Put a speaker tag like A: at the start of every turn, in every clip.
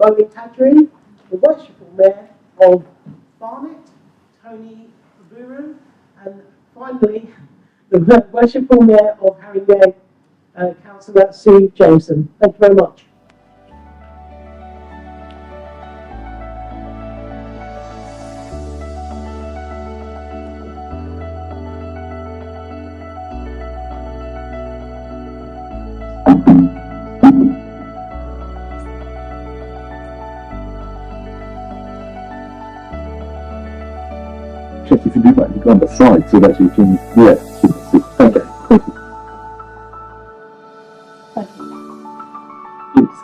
A: Owen Kadri, the Worshipful Mayor of Barnet, Tony Buru, and finally, the Worshipful Mayor of Harringay, Councillor Sue Jameson. Thank you very much.
B: Check if you do that, you go on the side so that you can, yeah, see. Okay, thank you.
A: Thank you.
B: Please.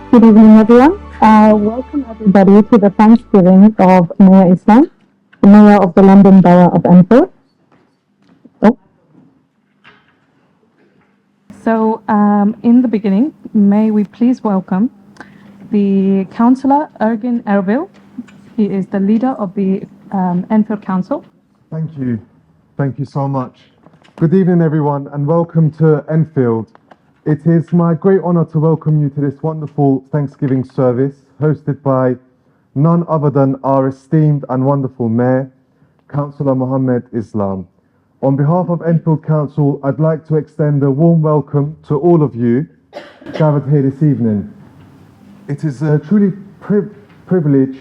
C: Good evening, everyone. Welcome everybody to the Thanksgiving of Mayor Islam, the Mayor of the London Borough of Enfield. So, in the beginning, may we please welcome the Cllr Ergin Erbil. He is the leader of the Enfield Council.
D: Thank you. Thank you so much. Good evening, everyone, and welcome to Enfield. It is my great honour to welcome you to this wonderful Thanksgiving service hosted by none other than our esteemed and wonderful Mayor, Cllr Mohammad Islam. On behalf of Enfield Council, I'd like to extend a warm welcome to all of you gathered here this evening. It is a truly privilege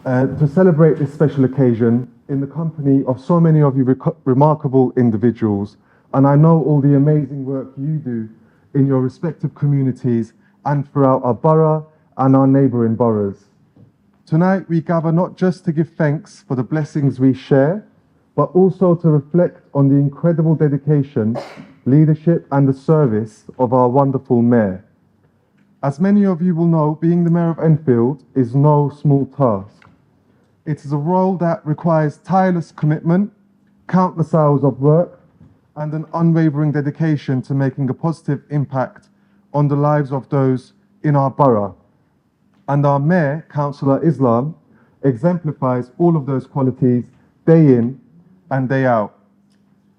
D: to celebrate this special occasion in the company of so many of you remarkable individuals, and I know all the amazing work you do in your respective communities and throughout our borough and our neighbouring boroughs. Tonight we gather not just to give thanks for the blessings we share, but also to reflect on the incredible dedication, leadership and the service of our wonderful Mayor. As many of you will know, being the Mayor of Enfield is no small task. It is a role that requires tireless commitment, countless hours of work, and an unwavering dedication to making a positive impact on the lives of those in our borough. And our Mayor, Cllr Islam, exemplifies all of those qualities day in and day out.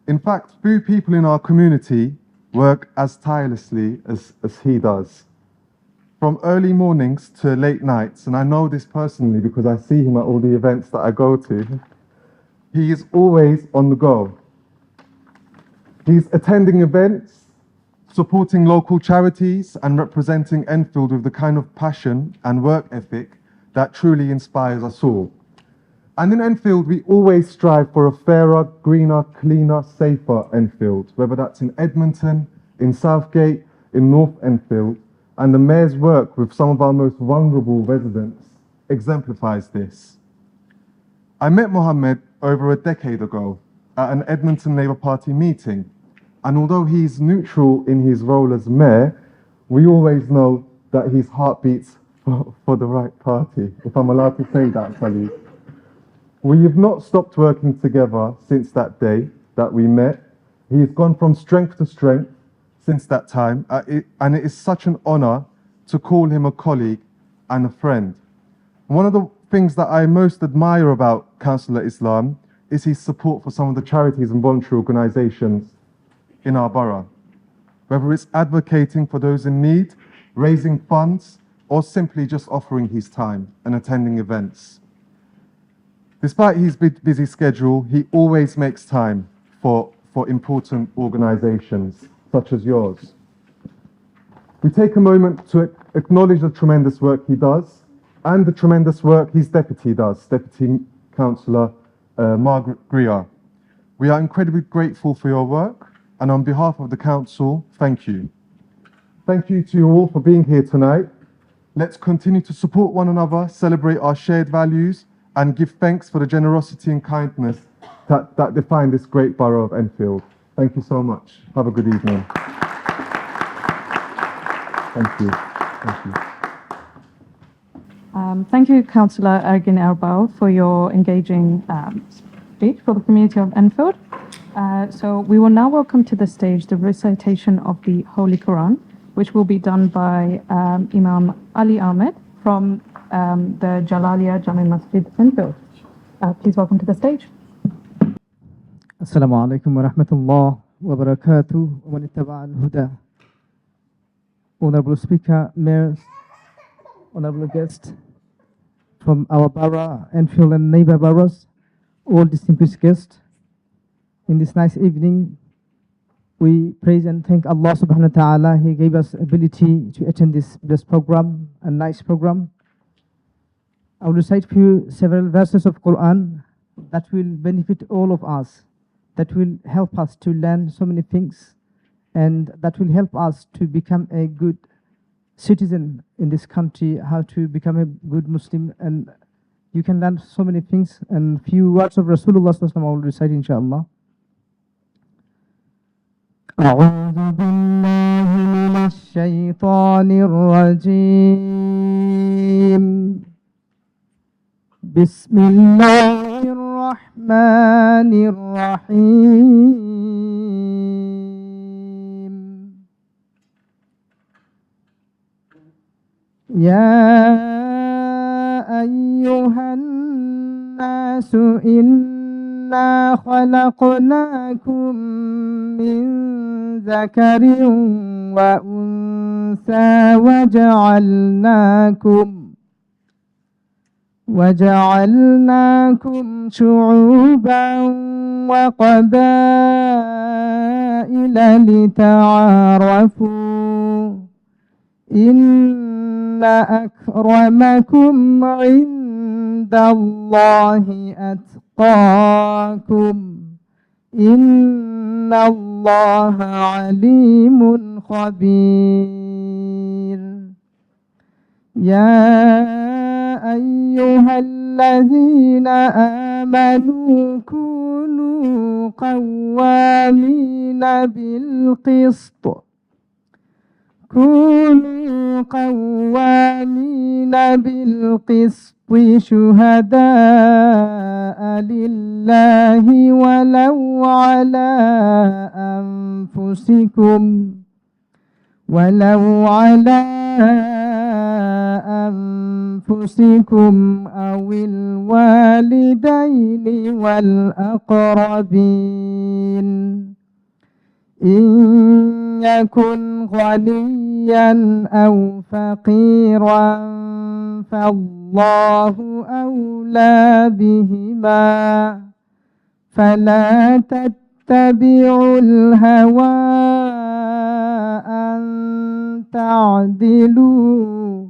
D: In fact, few people in our community work as tirelessly as he does. From early mornings to late nights, and I know this personally because I see him at all the events that I go to, he is always on the go. He's attending events, supporting local charities, and representing Enfield with the kind of passion and work ethic that truly inspires us all. And in Enfield, we always strive for a fairer, greener, cleaner, safer Enfield, whether that's in Edmonton, in Southgate, in North Enfield, and the Mayor's work with some of our most vulnerable residents exemplifies this. I met Mohammed over a decade ago at an Edmonton Labour Party meeting, and although he's neutral in his role as Mayor, we always know that his heart beats for the right party, if I'm allowed to say that, Sally. We have not stopped working together since that day that we met. He has gone from strength to strength since that time, and it is such an honour to call him a colleague and a friend. One of the things that I most admire about Cllr Islam is his support for some of the charities and voluntary organisations in our borough, whether it's advocating for those in need, raising funds, or simply just offering his time and attending events. Despite his busy schedule, he always makes time for important organisations such as yours. We take a moment to acknowledge the tremendous work he does and the tremendous work his deputy does, Deputy Councillor Margaret Gureye. We are incredibly grateful for your work, and on behalf of the council, thank you. Thank you to you all for being here tonight. Let's continue to support one another, celebrate our shared values, and give thanks for the generosity and kindness that define this great borough of Enfield. Thank you so much. Have a good evening. Thank you. Thank you.
C: Thank you, Cllr Ergin Erbil, for your engaging speech for the community of Enfield. So we will now welcome to the stage the recitation of the Holy Quran, which will be done by Imam Ali Ahmed from the Jalaliya Jami Masjid Enfield. Please welcome to the stage.
E: Assalamu alaikum wa rahmatullah wa barakatuh wa man ittaba al-huda. Honorable Speaker, Mayors, honorable guests from our borough, Enfield and neighbor boroughs, all distinguished guests. In this nice evening, we praise and thank Allah subhanahu wa ta'ala. He gave us ability to attend this program, a nice program. I will recite several verses of Quran that will benefit all of us, that will help us to learn so many things, and that will help us to become a good citizen in this country, how to become a good Muslim, and you can learn so many things. And few words of Rasulullah sallallahu alaihi wasallam I will recite, inshallah. أعوذ بالله من الشيطان الرجيم بسم الله الرحمن الرحيم يا أيها الناس إنا خلقناكم من ذكر وأنثى وجعلناكم شعوبا وقبائل لتعارفوا إن أكرمكم عند الله أتقاكم إن الله عليم خبير يا أيها الذين آمنوا كونوا قوامين بالقسط شهداء لله ولو على أنفسكم أو الوالدين والأقربين إن يكن غنيا أو فقيرا فالله أولى بهما فلا تتبعوا الهوى أن تعدلوا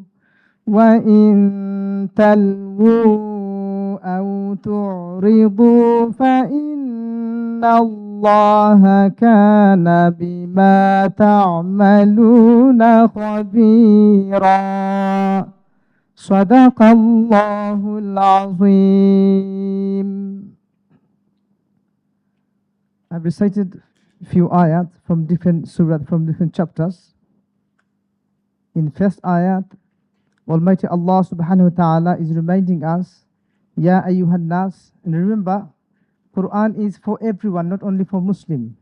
E: وإن تلووا أو تعرضوا فإن الله كان بما تعملون خبيرا صدق الله العظيم. I've recited a few ayat from different surah, from different chapters. In first ayat, Almighty Allah subhanahu wa ta'ala is reminding us, Ya ayyuhan nas, and remember, Quran is for everyone, not only for Muslim.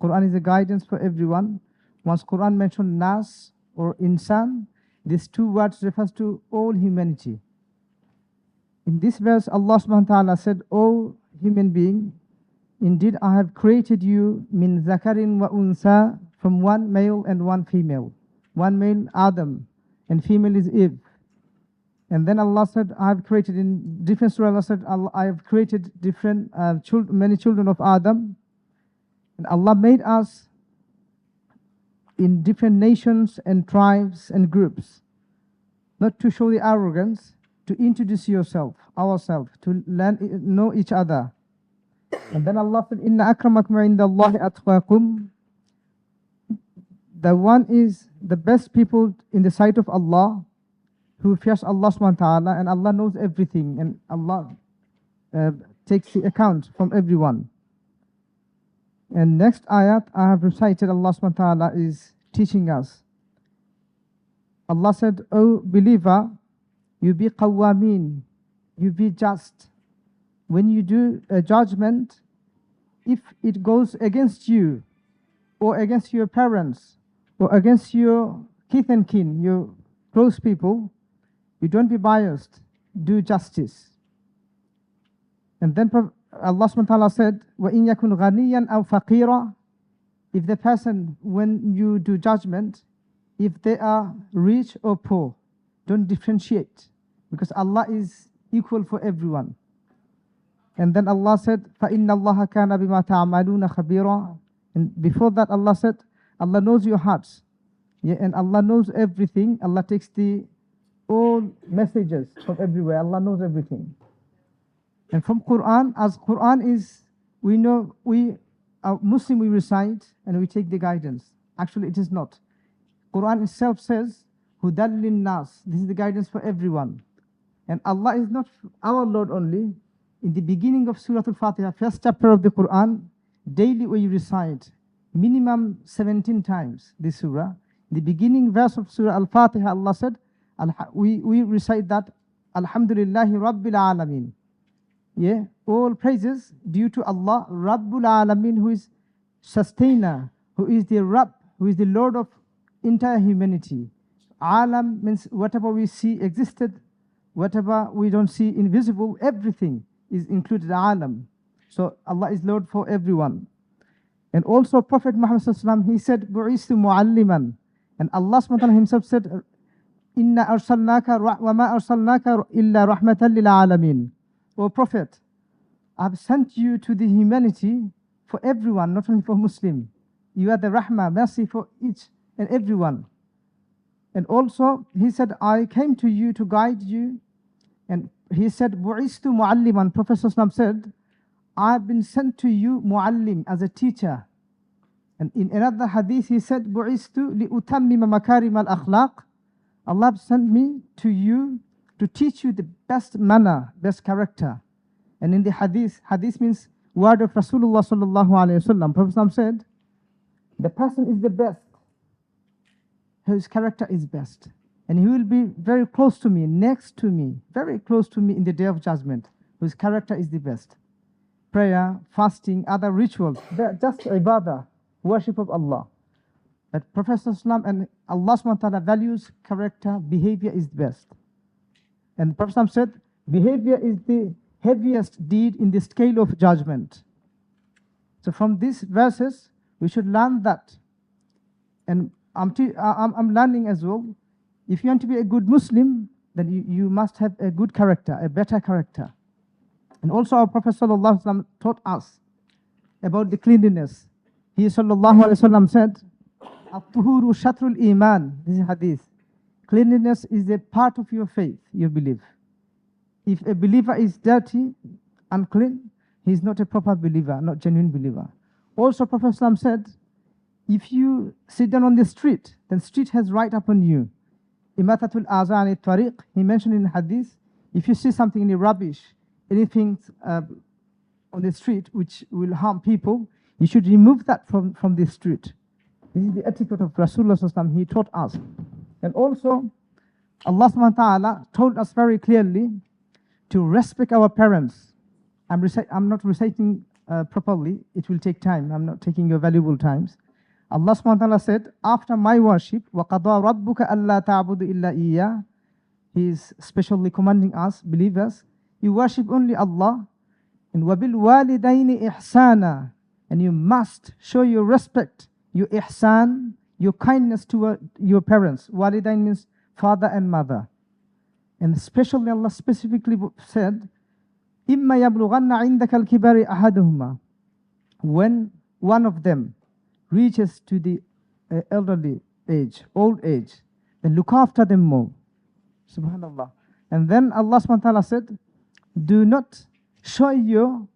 E: Quran is a guidance for everyone. Once Quran mentioned nas or insan, these two words refers to all humanity. In this verse, Allah subhanahu wa ta'ala said, O human being, indeed I have created you min zakarin wa unsa, from one male and one female. One male, Adam, and female is Eve. And then Allah said, I have created, in different surah, Allah said, I have created different many children of Adam. And Allah made us in different nations and tribes and groups, not to show the arrogance, to introduce ourselves, to know each other. And then Allah said, Inna akramakum indallahi atqakum. The one is the best people in the sight of Allah, who fears Allah subhanahu wa ta'ala, and Allah knows everything, and Allah takes the account from everyone. And next ayat I have recited, Allah subhanahu wa ta'ala is teaching us. Allah said, O believer, you be qawwamin, you be just. When you do a judgment, if it goes against you, or against your parents, or against your kith and kin, your close people, you don't be biased, do justice. And then Allah subhanahu wa ta'ala said, وَإِن يَكُنْ غَنِيًّا أَوْ فَقِيرًا. If the person, when you do judgment, if they are rich or poor, don't differentiate, because Allah is equal for everyone. And then Allah said, فَإِنَّ اللَّهَ كَانَ بِمَا تَعْمَلُونَ خَبِيرًا. And before that Allah said, Allah knows your hearts. Yeah, and Allah knows everything. Allah takes all messages from everywhere. Allah knows everything. And from Quran, as Quran is, we know, we are Muslim, we recite and we take the guidance. Actually, it is not. Quran itself says, Hudan lin-nas. This is the guidance for everyone. And Allah is not our Lord only. In the beginning of Surah Al-Fatiha, first chapter of the Quran, daily we recite minimum 17 times this surah. In the beginning verse of Surah Al-Fatiha, Allah said, we recite that, Alhamdulillahi Rabbil Alameen. Yeah, all praises due to Allah, Rabbul Alameen, who is sustainer, who is the Rabb, who is the Lord of entire humanity. Alam means whatever we see existed, whatever we don't see invisible, everything is included Alam. So Allah is Lord for everyone. And also Prophet Muhammad sallallahu alaihi wasallam, he said, Bu'istu mu'alliman. And Allah subhanahu wa ta'ala himself said, Inna arsalnaka wa ma arsalnaka illa rahmatan lil alamin. O Prophet, I have sent you to the humanity for everyone, not only for Muslim. You are the rahmah, mercy for each and everyone. And also, he said, I came to you to guide you. And he said, Bu'istu mu'alliman. Prophet Sallallahu said, I have been sent to you mu'allim, as a teacher. And in another hadith, he said, Bu'istu li'utammima makarim al-akhlaq. Allah sent me to you to teach you the best manner, best character. And in the hadith means word of Rasulullah sallallahu alayhi wa sallam. Prophet said, the person is the best, whose character is best. And he will be very close to me, next to me, very close to me in the day of judgment, whose character is the best. Prayer, fasting, other rituals, they're just ibadah, worship of Allah. But Prophet Islam and Allah subhanahu wa ta'ala values character, behavior is best. And Prophet said, behavior is the heaviest deed in the scale of judgment. So from these verses, we should learn that. And I'm learning as well, if you want to be a good Muslim, then you must have a good character, a better character. And also our Prophet sallallahu alaihi wasallam taught us about the cleanliness. He sallallahu alaihi wasallam said, At-tuhuru shatrul iman. This is hadith. Cleanliness is a part of your faith, your belief. If a believer is dirty, unclean, he is not a proper believer, not genuine believer. Also, Prophet ﷺ said, if you sit down on the street, then street has right upon you. Imatatul azan tariq. He mentioned in hadith, if you see something in the rubbish, anything on the street which will harm people, you should remove that from the street. This is the etiquette of Rasulullah ﷺ. He taught us. And also, Allah subhanahu wa ta'ala told us very clearly to respect our parents. I'm not reciting properly. It will take time. I'm not taking your valuable times. Allah subhanahu wa ta'ala said, after my worship, وَقَضَى رَبُّكَ أَلَّا تَعْبُدُ إِلَّا إِيَّهُ. He is specially commanding us, believers, you worship only Allah. And وَبِالْوَالِدَيْنِ إِحْسَانًا. And you must show your respect, your ihsan, your kindness to your parents. Walidain means father and mother. And especially Allah specifically said, إِمَّا يَبْلُغَنَّ عِنْدَكَ الْكِبَرِ أَحَدُهُمَا. When one of them reaches to the elderly age, old age, then look after them more. Subhanallah. And then Allah subhanahu wa ta'ala said, do not show your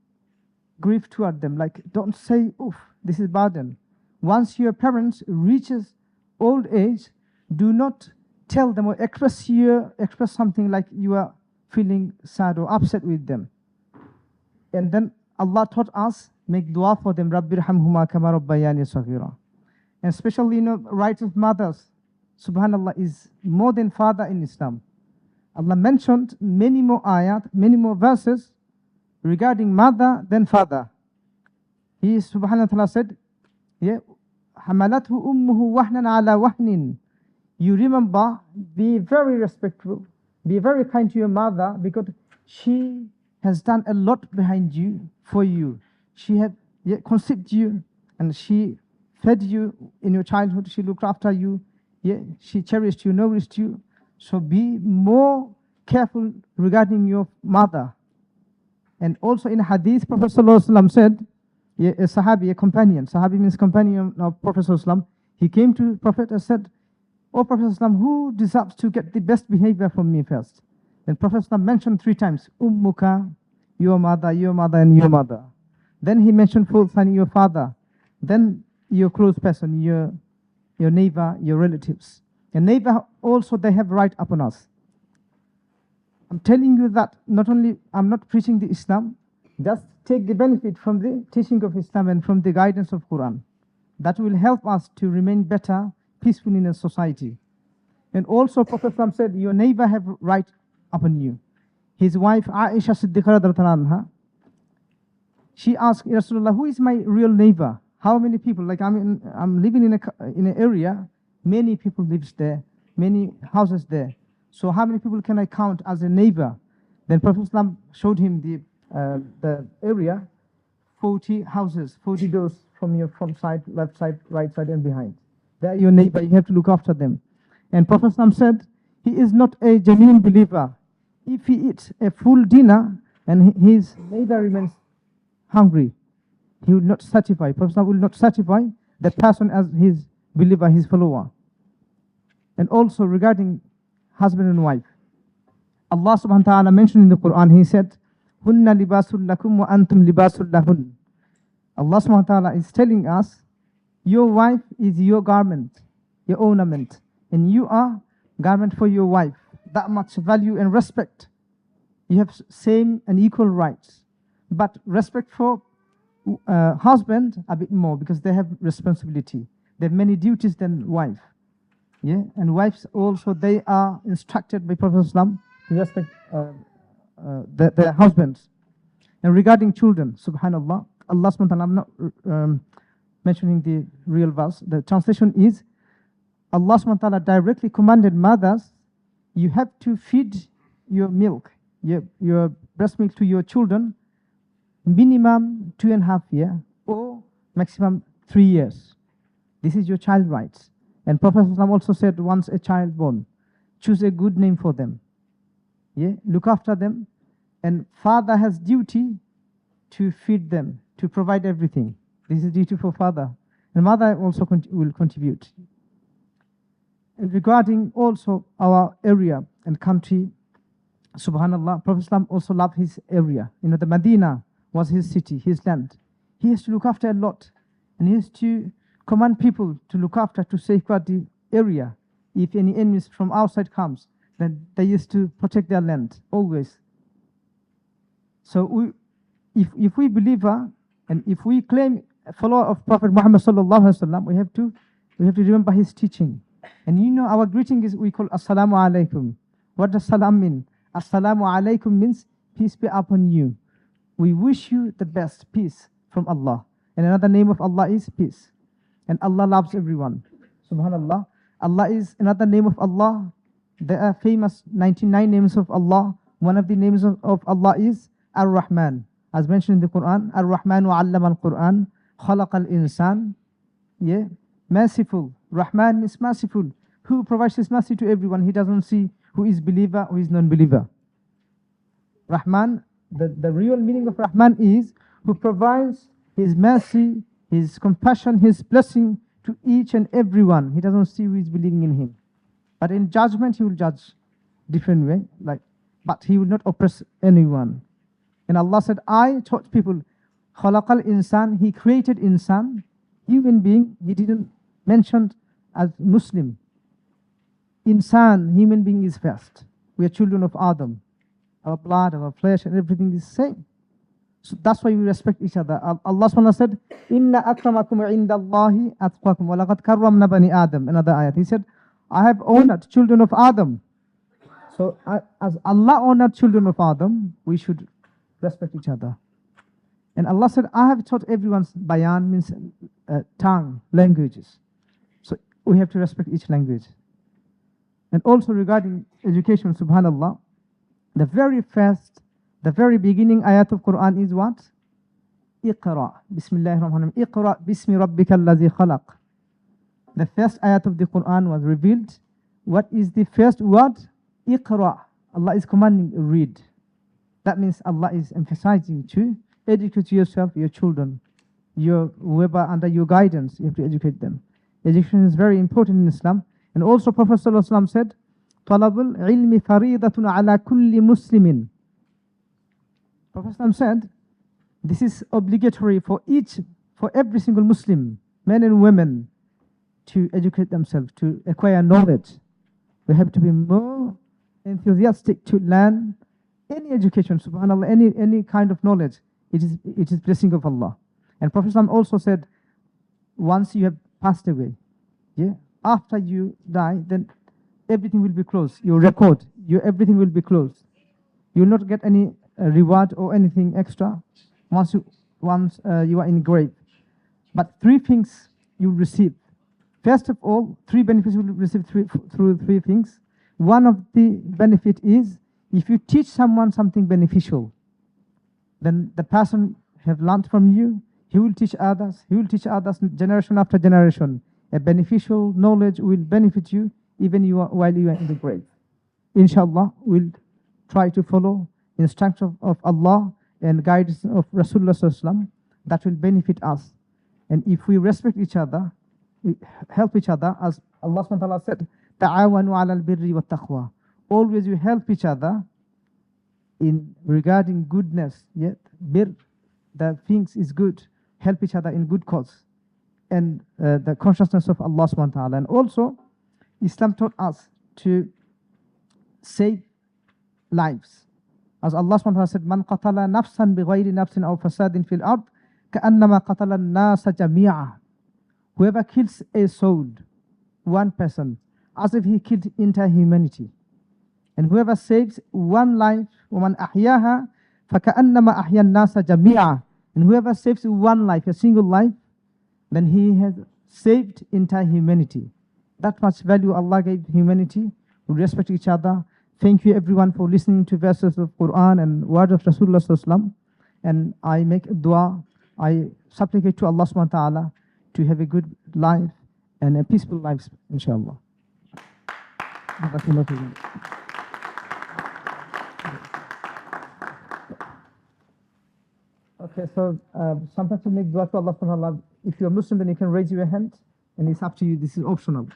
E: grief toward them. Like, don't say, oof, this is burden. Once your parents reaches old age, do not tell them or express something like you are feeling sad or upset with them. And then Allah taught us, make dua for them, Rabbi irhamhuma kama rabbayani saghira. And especially, rights of mothers, subhanallah, is more than father in Islam. Allah mentioned many more ayat, many more verses regarding mother than father. He subhanahu wa ta'ala said, حَمَلَتْهُ أُمُّهُ وَحْنًا عَلَى وَحْنٍ. You remember, be very respectful, be very kind to your mother, because she has done a lot behind you, for you. She had conceived you, and she fed you in your childhood. She looked after you. She cherished you, nourished you. So be more careful regarding your mother. And also in hadith, Prophet ﷺ said, a sahabi, a companion, sahabi means companion of Prophet ﷺ, he came to Prophet and said, "O Prophet ﷺ, who deserves to get the best behavior from me first?" Then Prophet ﷺ mentioned 3 times, Ummuka, your mother, and your mother. Then he mentioned 4th time, your father. Then your close person, your neighbor, your relatives. And neighbor also, they have right upon us. I'm telling you that not only I'm not preaching the Islam, just take the benefit from the teaching of Islam and from the guidance of Quran. That will help us to remain better, peaceful in a society. And also Prophet said, your neighbor have right upon you. His wife Aisha Siddiqa radhiyallahu anha, she asked Rasulullah, who is my real neighbor? How many people? Like I'm living in an area, many people lives there, many houses there. So how many people can I count as a neighbor? Then Prophet showed him the area, 40 houses, 40 doors from your front side, left side, right side, and behind. They're your neighbor. You have to look after them. And Prophet said, he is not a genuine believer if he eats a full dinner and his neighbor remains hungry. He will not satisfy. Prophet will not satisfy that person as his believer, his follower. And also regarding husband and wife, Allah subhanahu wa ta'ala mentioned in the Quran, he said, Hunna libasul lakum wa antum libasul lahun. Allah subhanahu wa ta'ala is telling us, your wife is your garment, your ornament, and you are garment for your wife. That much value and respect. You have same and equal rights. But respect for husband a bit more, because they have responsibility. They have many duties than wife. And wives also, they are instructed by Prophet Islam to respect their husbands. And regarding children, subhanallah, Allah subhanahu wa ta'ala, I'm not mentioning the real verse. The translation is, Allah subhanahu wa ta'ala directly commanded mothers, you have to feed your milk, your breast milk to your children, minimum 2.5 years or maximum 3 years. This is your child rights. And Prophet Islam also said, once a child born, choose a good name for them. Look after them. And father has duty to feed them, to provide everything. This is duty for father. And mother also will contribute. And regarding also our area and country, subhanallah, Prophet Islam also loved his area. The Medina was his city, his land. He has to look after a lot. And he has to command people to look after, to safeguard the area. If any enemies from outside comes, then they used to protect their land, always. So if we believer, and if we claim a follower of Prophet Muhammad sallallahu alaihi wasallam, we have to remember his teaching. And our greeting is, we call Assalamu alaikum. What does salam mean? Assalamu alaikum means peace be upon you. We wish you the best, peace from Allah. And another name of Allah is peace. And Allah loves everyone. Subhanallah. Allah is another name of Allah. There are famous 99 names of Allah. One of the names of Allah is Ar-Rahman. As mentioned in the Quran, Ar-Rahman wa 'allama al-Quran, khalaqa al-insan. Merciful. Rahman means merciful. Who provides his mercy to everyone. He doesn't see who is believer, who is non-believer. Rahman, the real meaning of Rahman is who provides his mercy, his compassion, his blessing to each and everyone. He doesn't see who is believing in him. But in judgment, he will judge different way. But he will not oppress anyone. And Allah said, I taught people, khalaqal insan, he created insan, human being. He didn't mention as Muslim. Insan, human being is first. We are children of Adam. Our blood, our flesh, and everything is the same. So that's why we respect each other. Allah SWT said, Inna akramakum indallahi atqakum wa laqad karramna bani Adam. Another ayat. He said, I have honored children of Adam. So as Allah honored children of Adam, we should respect each other. And Allah said, I have taught everyone's bayan, means tongue, languages. So we have to respect each language. And also regarding education, subhanallah, the very first The very beginning ayat of Quran is what? Iqra. Bismillahirrahmanirrahim. Iqra bismi rabbika alladhi khalaq. The first ayat of the Quran was revealed. What is the first word? Iqra. Allah is commanding, read. That means Allah is emphasizing to educate yourself, your children, your whoever under your guidance, you have to educate them. Education is very important in Islam. And also Prophet ﷺ said, Talabul ilmi faridatun ala kulli muslimin. Prophet ﷺ said, this is obligatory for every single Muslim, men and women, to educate themselves, to acquire knowledge. We have to be more enthusiastic to learn any education, subhanAllah, any kind of knowledge. It is blessing of Allah. And Prophet ﷺ also said, once you have passed away, after you die, then everything will be closed. Your record, everything will be closed. You will not get any reward or anything extra once you are in grave. But three things you will receive. First of all, three benefits you will receive through three things. One of the benefit is if you teach someone something beneficial, then the person have learned from you. He will teach others. He will teach others generation after generation. A beneficial knowledge will benefit you even while you are in the grave. Inshallah, we'll try to follow instructions of Allah and guidance of Rasulullah SAW. That will benefit us. And if we respect each other, we help each other, as Allah SWT said, Ta'awanu ala al-birri wa taqwa. Always you help each other in regarding goodness. Yet, the things is good. Help each other in good cause. And the consciousness of Allah SWT. And also, Islam taught us to save lives. As Allah SWT said, Man qatala nafsan bighayri nafsin aw fasadin fil ard, ka'annama qatala an-nasa jami'a. Whoever kills a soul, one person, as if he killed entire humanity. And whoever saves one life, وَمَنْ أَحْيَاهَا فَكَأَنَّمَا أَحْيَا النَّاسَ جَمِيعًا. And whoever saves one life, a single life, then he has saved entire humanity. That much value Allah gave humanity. We respect each other. Thank you everyone for listening to verses of Quran and words of Rasulullah SAW. And I make a dua. I supplicate to Allah subhanahu wa ta'ala to have a good life and a peaceful life, inshallah. Okay, so sometimes you make dua to Allah subhanahu wa ta'ala. If you're Muslim, then you can raise your hand, and it's up to you. This is optional.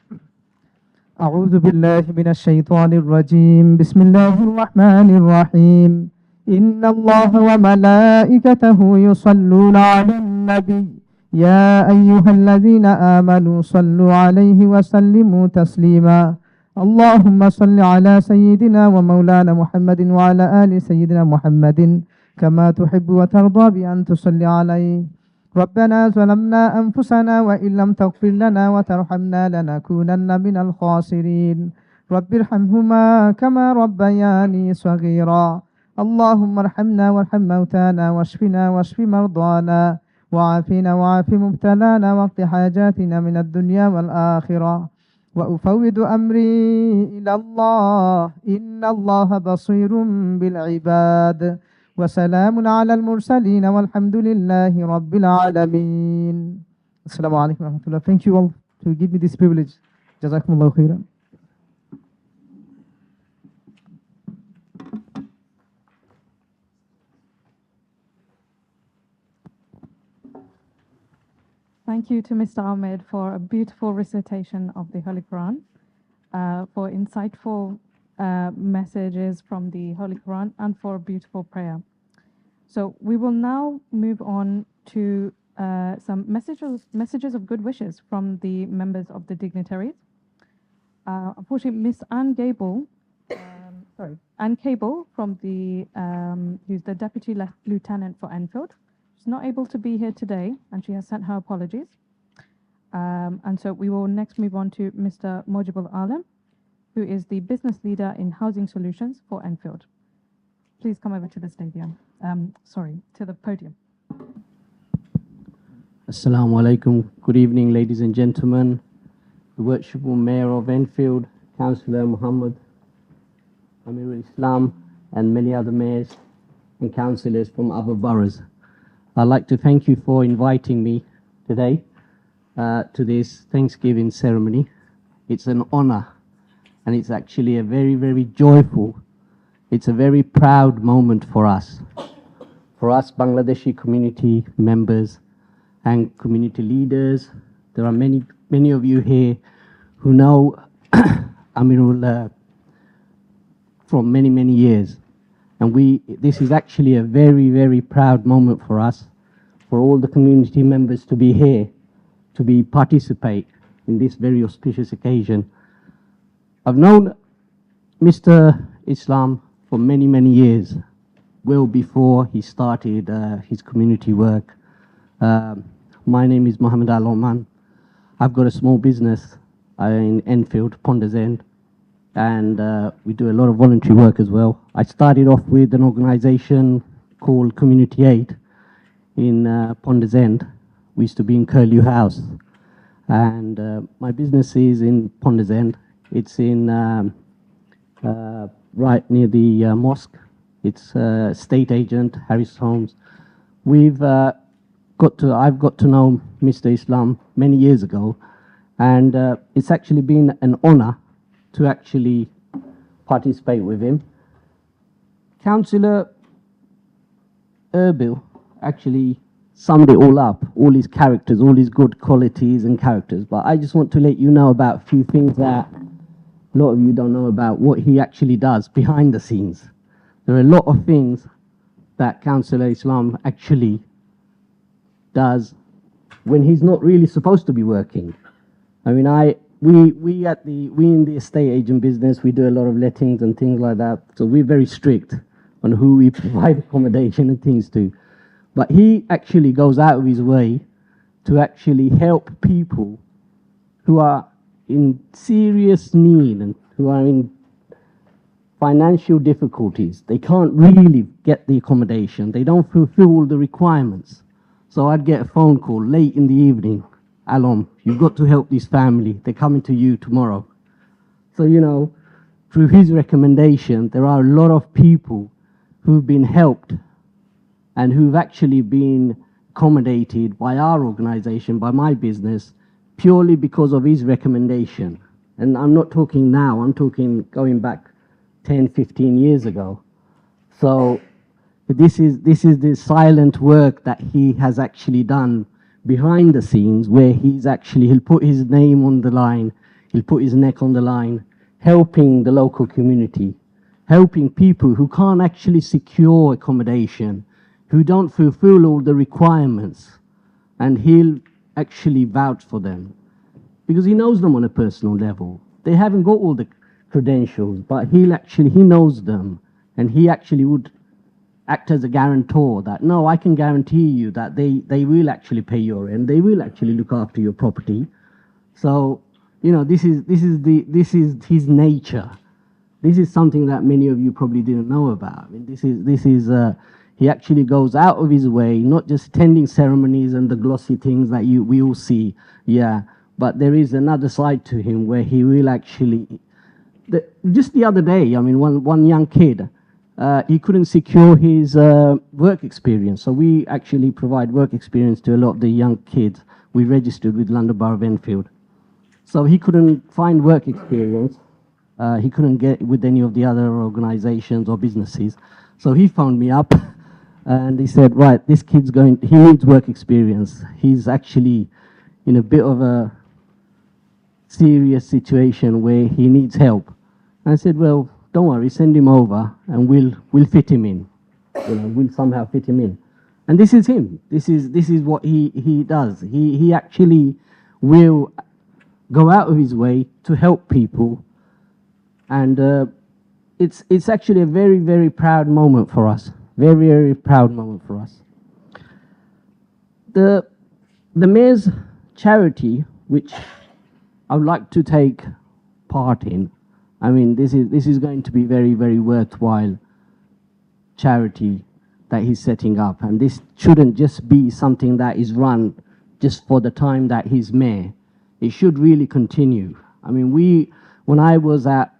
E: أعوذ بالله من الشيطان الرجيم بسم الله الرحمن الرحيم إن الله وملائكته يصلون على النبي يا أيها الذين آمنوا صلوا عليه وسلموا تسليما اللهم صل على سيدنا ومولانا محمد وعلى آل سيدنا محمد كما تحب وترضى بأن تصلي عليه ربنا ظلمنا أنفسنا وإن لم تغفر لنا وترحمنا لنكونن من الخاسرين رب ارحمهما كما ربياني صغيرا اللهم ارحمنا وارحم موتانا واشفنا واشف مرضانا وعافنا وعاف مبتلانا واقض حاجاتنا من الدنيا والآخرة وأفوض أمري إلى الله إن الله بصير بالعباد وسلام على المرسلين والحمد لله رب العالمين. Assalamu alaikum wa rahmatullah. Thank you all to give me this privilege. Jazakumullahu khairan.
C: Thank you to Mr. Ahmed for a beautiful recitation of the Holy Quran, for insightful messages from the Holy Quran, and for a beautiful prayer. So we will now move on to some messages of good wishes from the members of the dignitaries. Unfortunately, Miss Anne Cable from the who's the Deputy Lieutenant for Enfield. She's not able to be here today, and she has sent her apologies. And so we will next move on to Mr. Mojibul Alam, who is the Business Leader in Housing Solutions for Enfield. Please come over to the stadium. To the podium.
F: Assalamu alaikum. Good evening, ladies and gentlemen. The worshipful Mayor of Enfield, Cllr Mohammad Amirul Islam, and many other mayors, and councillors from other boroughs. I'd like to thank you for inviting me today to this Thanksgiving ceremony. It's an honor, and it's actually a very, very joyful, it's a very proud moment for us Bangladeshi community members and community leaders. There are many of you here who know Amirul from many years. And this is actually a very, very proud moment for us, for all the community members to be here, to participate in this very auspicious occasion. I've known Mr. Islam for many years, well before he started his community work. My name is Mohammad Amirul. I've got a small business in Enfield, Ponders End, and we do a lot of voluntary work as well. I started off with an organisation called Community Aid in Ponders End. We used to be in Cllr House, and my business is in Ponders End. It's in right near the mosque. It's estate agent Harris Homes. I've got to know Mr. Islam many years ago, and it's actually been an honor to actually participate with him. Cllr Erbil actually summed it all up, all his characters, all his good qualities and characters. But I just want to let you know about a few things that a lot of you don't know about, what he actually does behind the scenes. There are a lot of things that Cllr Islam actually does when he's not really supposed to be working. I mean, we in the estate agent business, we do a lot of lettings and things like that. So we're very strict on who we provide accommodation and things to. But he actually goes out of his way to actually help people who are in serious need and who are in financial difficulties. They can't really get the accommodation. They don't fulfill all the requirements. So I'd get a phone call late in the evening. Alom, you've got to help this family. They're coming to you tomorrow. So, you know, through his recommendation, there are a lot of people who've been helped and who've actually been accommodated by our organization, by my business, purely because of his recommendation. And I'm not talking now, I'm talking going back 10, 15 years ago. So this is the silent work that he has actually done behind the scenes, where he'll put his name on the line, he'll put his neck on the line, helping the local community, helping people who can't actually secure accommodation, who don't fulfill all the requirements, and he'll actually vouch for them because he knows them on a personal level. They haven't got all the credentials, but he knows them, and he actually would act as a guarantor that, no, I can guarantee you that they will actually pay your rent, they will actually look after your property. So, you know, this is his nature. This is something that many of you probably didn't know about. I mean, he actually goes out of his way, not just attending ceremonies and the glossy things that we all see, yeah, but there is another side to him where he will actually, just the other day, I mean, one young kid, he couldn't secure his work experience. So we actually provide work experience to a lot of the young kids. We registered with London Borough of Enfield. So he couldn't find work experience. He couldn't get with any of the other organizations or businesses. So he phoned me up and he said, right, this kid's he needs work experience. He's actually in a bit of a serious situation where he needs help. And I said, well, don't worry, send him over and we'll fit him in. You know, we'll somehow fit him in. And this is him. This is what he does. He actually will go out of his way to help people. And it's actually a very, very proud moment for us. Very, very proud moment for us. The Mayor's charity, which I would like to take part in, I mean, this is going to be very, very worthwhile charity that he's setting up. And this shouldn't just be something that is run just for the time that he's mayor. It should really continue. I mean, when I was at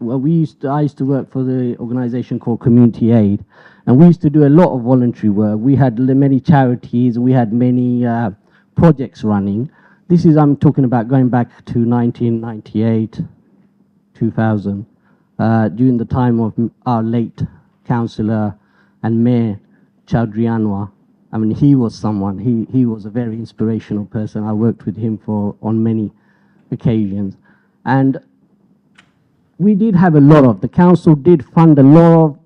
F: well, I used to work for the organization called Community Aid, and we used to do a lot of voluntary work. We had many charities, we had many projects running. This is, I'm talking about going back to 1998, 2000, during the time of our late councillor and mayor, Chaudhry Anwar. I mean, he was someone, he was a very inspirational person. I worked with him on many occasions. And we did have the council did fund a lot of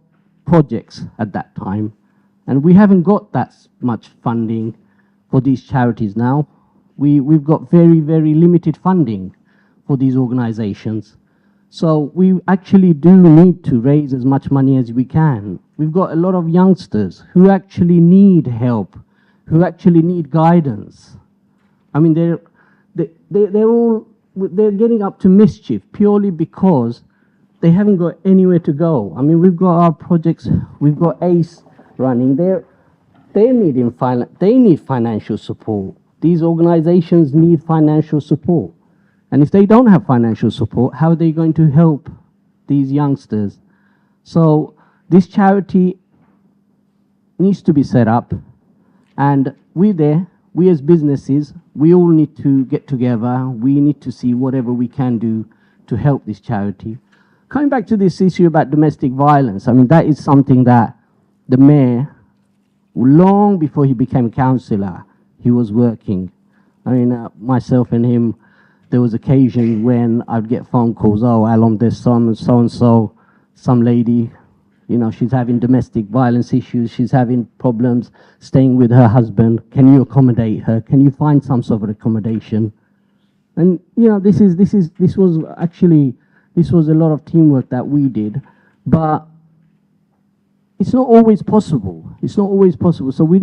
F: projects at that time. And we haven't got that much funding for these charities now. We've got very, very limited funding for these organizations. So we actually do need to raise as much money as we can. We've got a lot of youngsters who actually need help, who actually need guidance. I mean, they're getting up to mischief purely because they haven't got anywhere to go. I mean, we've got our projects, we've got ACE running. They need financial support. These organizations need financial support. And if they don't have financial support, how are they going to help these youngsters? So this charity needs to be set up, and we as businesses, we all need to get together. We need to see whatever we can do to help this charity. Coming back to this issue about domestic violence, I mean, that is something that the mayor, long before he became councillor, he was working. I mean, myself and him, there was occasion when I'd get phone calls, oh, Alan, there's so-and-so, some lady, you know, she's having domestic violence issues, she's having problems staying with her husband. Can you accommodate her? Can you find some sort of accommodation? And, you know, this was a lot of teamwork that we did, but it's not always possible. It's not always possible. So we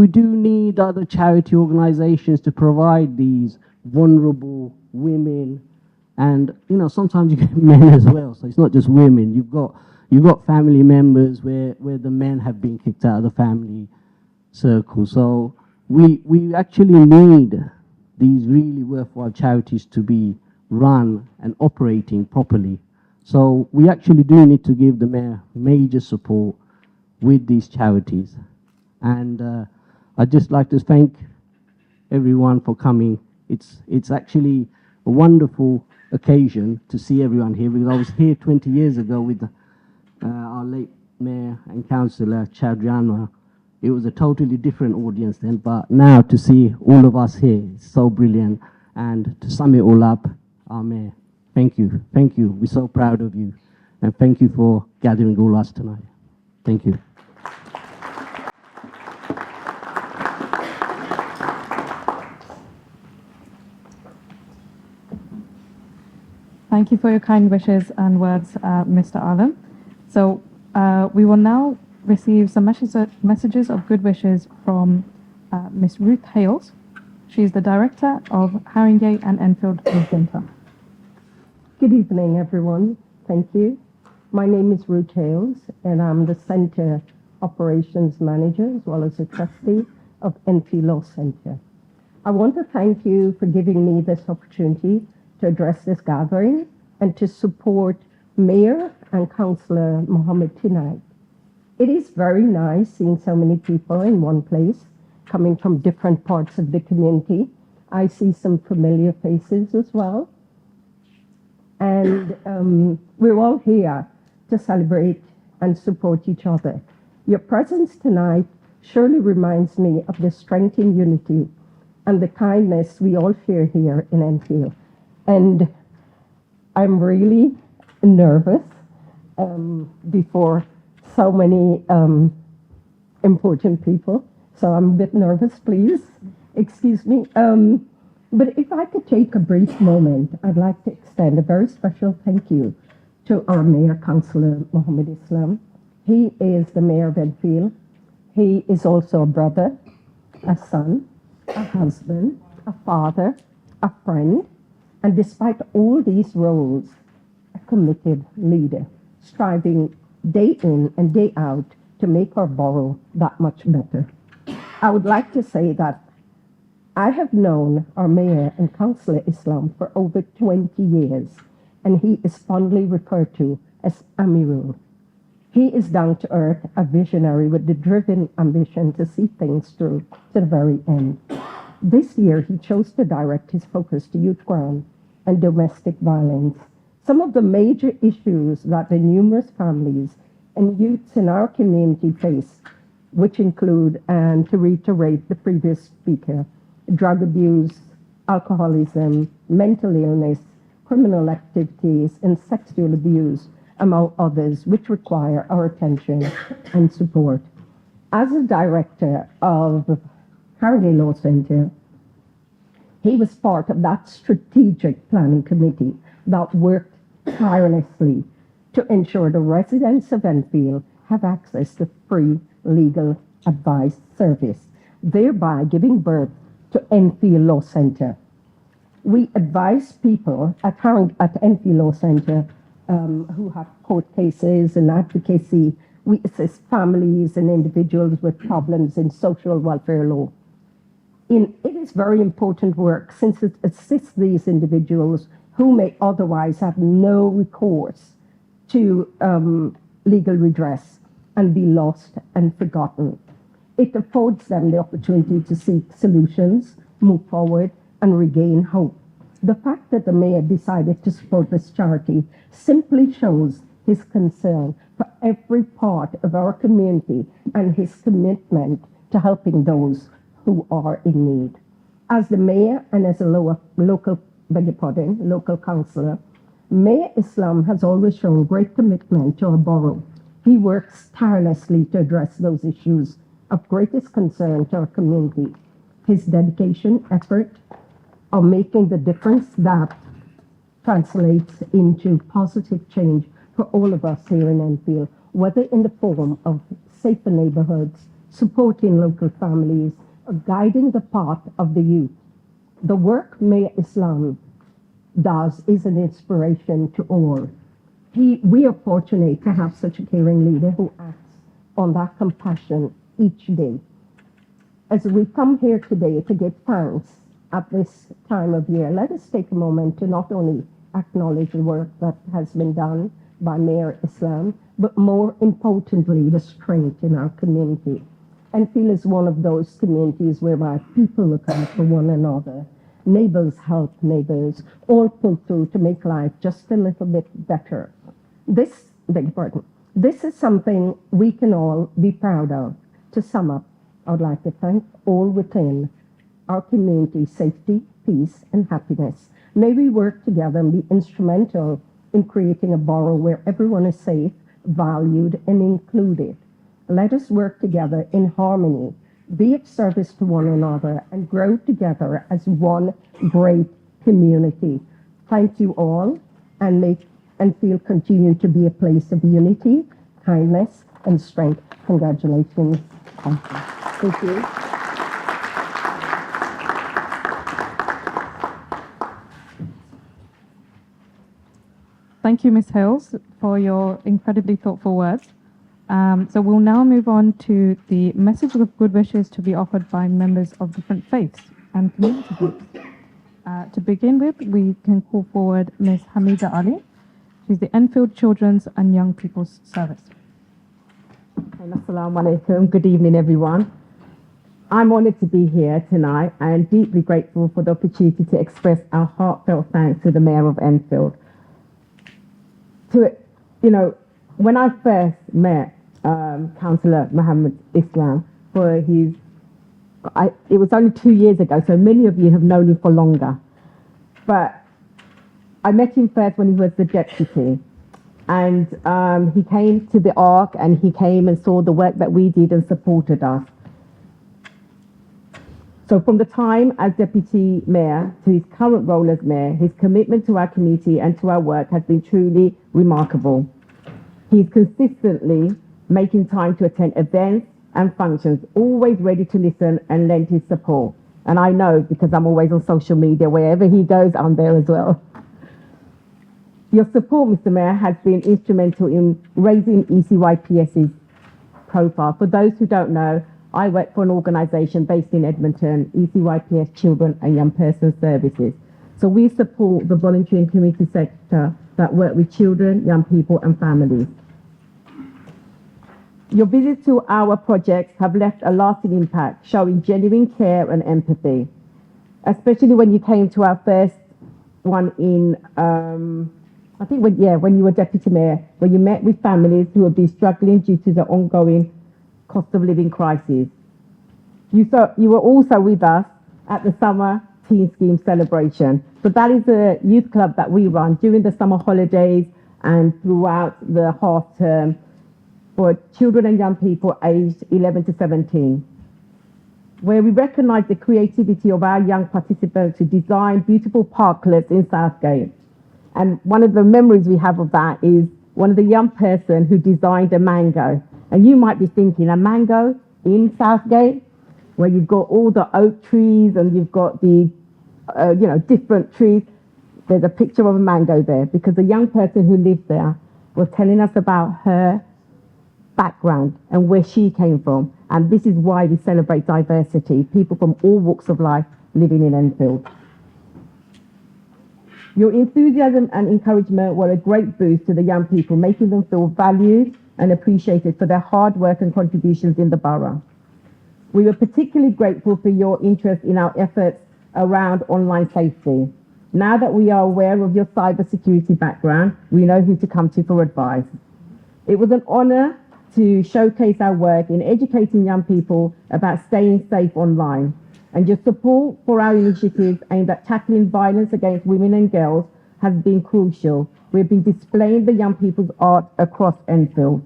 F: do need other charity organizations to provide these vulnerable women, and you know, sometimes you get men as well. So it's not just women. You've got family members where the men have been kicked out of the family circle. So we actually need these really worthwhile charities to be run and operating properly. So we actually do need to give the mayor major support with these charities. And I'd just like to thank everyone for coming. It's actually a wonderful occasion to see everyone here, because I was here 20 years ago with our late mayor and councillor, Chaudhry Anwar. It was a totally different audience then, but now to see all of us here is so brilliant. And to sum it all up, our mayor, thank you. Thank you. We're so proud of you. And thank you for gathering all us tonight. Thank you.
C: Thank you for your kind wishes and words, Mr. Alam. So we will now receive some messages of good wishes from Ms. Ruth Hayles. She is the Director of Harringay and Enfield Centre.
G: Good evening, everyone. Thank you. My name is Ruth Hayles, and I'm the Centre Operations Manager, as well as a trustee of Enfield Centre. I want to thank you for giving me this opportunity to address this gathering and to support Mayor and Councillor Mohammad tonight. It is very nice seeing so many people in one place, coming from different parts of the community. I see some familiar faces as well. And we're all here to celebrate and support each other. Your presence tonight surely reminds me of the strength in unity and the kindness we all share here in Enfield. And I'm really nervous before so many important people. So I'm a bit nervous, please. Excuse me. But if I could take a brief moment, I'd like to extend a very special thank you to our Mayor, Cllr Mohammad Islam. He is the Mayor of Enfield. He is also a brother, a son, a husband, a father, a friend, and despite all these roles, a committed leader, striving day in and day out to make our borough that much better. I would like to say that I have known our Mayor and Councillor Islam for over 20 years, and he is fondly referred to as Amirul. He is down to earth, a visionary with the driven ambition to see things through to the very end. This year, he chose to direct his focus to youth crime and domestic violence, some of the major issues that the numerous families and youths in our community face, which include, and to reiterate the previous speaker, drug abuse, alcoholism, mental illness, criminal activities, and sexual abuse, among others, which require our attention and support. As a director of Harrogate Law Centre, he was part of that strategic planning committee that worked tirelessly to ensure the residents of Enfield have access to free legal advice service, thereby giving birth to Enfield Law Centre. We advise people at Enfield Law Centre who have court cases and advocacy. We assist families and individuals with problems in social welfare law. It is very important work since it assists these individuals who may otherwise have no recourse to legal redress and be lost and forgotten. It affords them the opportunity to seek solutions, move forward, and regain hope. The fact that the mayor decided to support this charity simply shows his concern for every part of our community and his commitment to helping those who are in need. As the mayor and as a local councillor, Mayor Islam has always shown great commitment to our borough. He works tirelessly to address those issues of greatest concern to our community. His dedication, effort, are making the difference that translates into positive change for all of us here in Enfield, whether in the form of safer neighborhoods, supporting local families, or guiding the path of the youth. The work Mayor Islam does is an inspiration to all. We are fortunate to have such a caring leader who acts on that compassion each day. As we come here today to give thanks at this time of year, let us take a moment to not only acknowledge the work that has been done by Mayor Islam, but more importantly, the strength in our community. Enfield is one of those communities whereby people look out for one another. Neighbors help neighbors, all pull through to make life just a little bit better. This is something we can all be proud of. To sum up, I would like to thank all within our community safety, peace, and happiness. May we work together and be instrumental in creating a borough where everyone is safe, valued, and included. Let us work together in harmony, be of service to one another, and grow together as one great community. Thank you all, and make Enfield continue to be a place of unity, kindness, and strength. Congratulations. Thank you.
C: Thank you, Ms. Hayles, for your incredibly thoughtful words. So we'll now move on to the message of good wishes to be offered by members of different faiths and community groups. To begin with, we can call forward Ms. Hamida Ali. She's the Enfield Children's and Young People's Service.
H: Assalamu alaikum. Good evening, everyone. I'm honoured to be here tonight and deeply grateful for the opportunity to express our heartfelt thanks to the Mayor of Enfield. When I first met Cllr Mohammad Islam it was only 2 years ago, so many of you have known him for longer. But I met him first when he was the deputy, and he came to the Ark and he came and saw the work that we did and supported us. So from the time as deputy mayor to his current role as mayor, his commitment to our community and to our work has been truly remarkable. He's consistently making time to attend events and functions, always ready to listen and lend his support. And I know because I'm always on social media, wherever he goes, I'm there as well. Your support, Mr. Mayor, has been instrumental in raising ECYPS's profile. For those who don't know, I work for an organisation based in Edmonton, ECYPS Children and Young Person Services. So we support the voluntary and community sector that work with children, young people and families. Your visits to our projects have left a lasting impact, showing genuine care and empathy, especially when you came to our first one in, I think when you were Deputy Mayor, when you met with families who have been struggling due to the ongoing cost of living crisis. You were also with us at the Summer Teen Scheme celebration. So that is a youth club that we run during the summer holidays and throughout the half term for children and young people aged 11 to 17, where we recognise the creativity of our young participants to design beautiful parklets in Southgate. And one of the memories we have of that is one of the young person who designed a mango. And you might be thinking, a mango in Southgate, where you've got all the oak trees and you've got the, different trees. There's a picture of a mango there because the young person who lived there was telling us about her background and where she came from. And this is why we celebrate diversity, people from all walks of life living in Enfield. Your enthusiasm and encouragement were a great boost to the young people, making them feel valued and appreciated for their hard work and contributions in the borough. We were particularly grateful for your interest in our efforts around online safety. Now that we are aware of your cybersecurity background, we know who to come to for advice. It was an honour to showcase our work in educating young people about staying safe online. And your support for our initiatives aimed at tackling violence against women and girls has been crucial. We've been displaying the young people's art across Enfield.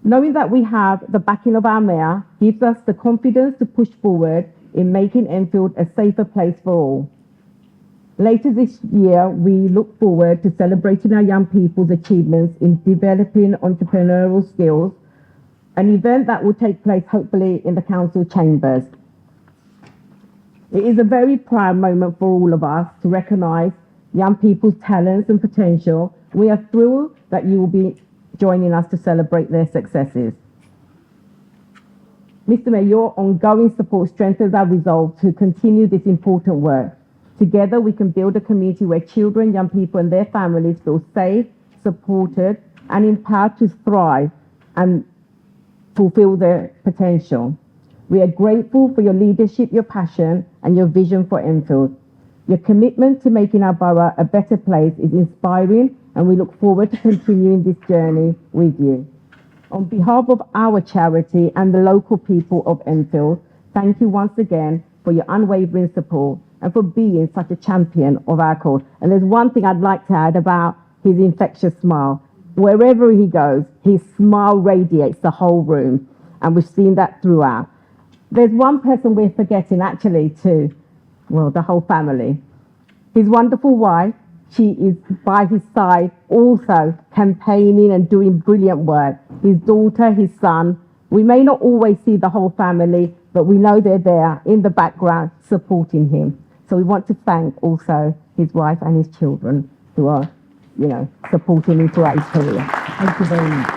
H: Knowing that we have the backing of our mayor gives us the confidence to push forward in making Enfield a safer place for all. Later this year, we look forward to celebrating our young people's achievements in developing entrepreneurial skills, an event that will take place hopefully in the council chambers. It is a very proud moment for all of us to recognise young people's talents and potential. We are thrilled that you will be joining us to celebrate their successes. Mr. Mayor, your ongoing support strengthens our resolve to continue this important work. Together, we can build a community where children, young people and their families feel safe, supported and empowered to thrive and fulfil their potential. We are grateful for your leadership, your passion and your vision for Enfield. Your commitment to making our borough a better place is inspiring and we look forward to continuing this journey with you. On behalf of our charity and the local people of Enfield, thank you once again for your unwavering support and for being such a champion of our cause. And there's one thing I'd like to add about his infectious smile. Wherever he goes, his smile radiates the whole room, and we've seen that throughout. There's one person we're forgetting actually too, well, the whole family. His wonderful wife, she is by his side also campaigning and doing brilliant work. His daughter, his son, we may not always see the whole family, but we know they're there in the background supporting him. So we want to thank also his wife and his children who are, supporting him throughout his career. Thank you very much.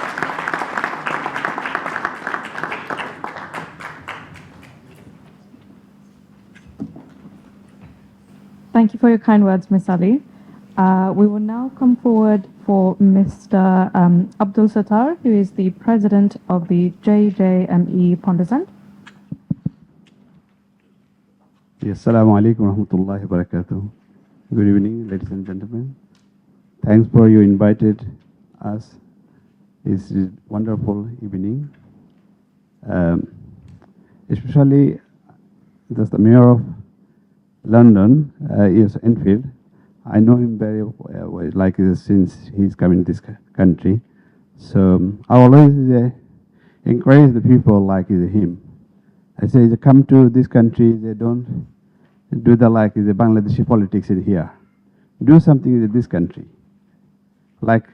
C: Thank you for your kind words, Ms. Ali. We will now come forward for Mr. Abdul Sattar, who is the president of the JJME Pondasant.
I: Yes, Assalamu alaikum wa rahmatullahi wa barakatuh. Good evening, ladies and gentlemen. Thanks for you invited us. It's a wonderful evening. Especially the Mayor of London is Enfield. I know him very well, since he's coming to this country. So I always encourage the people like him. I say, they come to this country, they don't do the Bangladeshi politics in here. Do something in this country. Like,